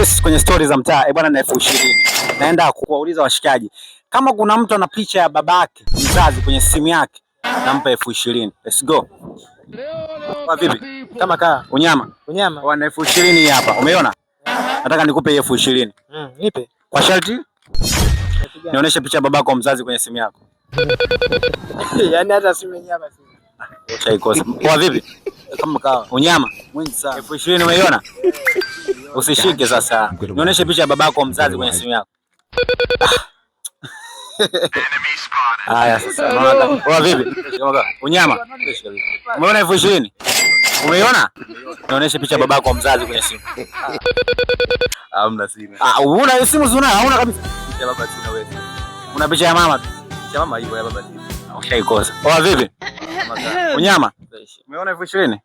Yes, kwenye stories za mtaa. Bwana na 20,000. Naenda kuwauliza washikaji. Kama kuna mtu ana picha ya babake mzazi kwenye simu yake, nampa 20,000. Let's go. Kwa vipi? Kama kaa. Unyama. Wana 20,000 hapa. Umeona? Nataka nikupe 20,000. Nipe. Kwa sharti nionyeshe picha ya babako mzazi kwenye simu yako. Yaani hata simu yenyewe hapa sina. Ushaikosa. Kwa vipi? Kama kaa. Unyama. Mwingi sana. 20,000 umeiona? Usishike sasa. Nionyeshe picha ya babako mzazi kwenye simu yako. Haya sasa. Kwa vipi? Unyama. Umeona 20,000? Umeiona? Nionyeshe picha ya babako mzazi kwenye simu. Hamna sina. Una simu zuna? Hauna kabisa. Picha ya baba sina wewe. Una picha ya mama tu. Picha ya mama hiyo ya baba sina. Ushaikosa. Kwa vipi? Unyama. Umeona 20,000?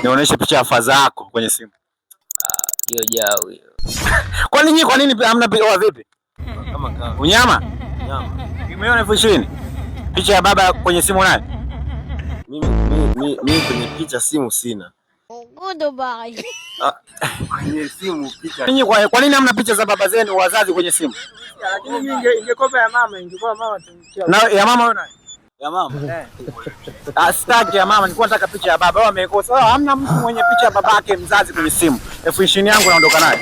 Nionyeshe picha ya faza yako kwenye simu. Hiyo jao hiyo. Kwa nini hamna picha vipi? Kama kaa. Unyama? Umeona 20,000? Picha ya baba kwenye simu unayo? Mimi kwenye picha simu sina. Goodbye. Kwenye simu picha. Kwa nini hamna picha za baba zenu wazazi kwenye simu? Lakini mimi ingekopa ya mama, ingekuwa mama tumkia. Na ya mama wewe unayo? Ya mama. Sitaki ya mama, nilikuwa nataka picha ya baba. Wao wamekosa. Hamna mtu mwenye picha ya babake mzazi kwenye simu. 20,000 yangu naondoka nayo.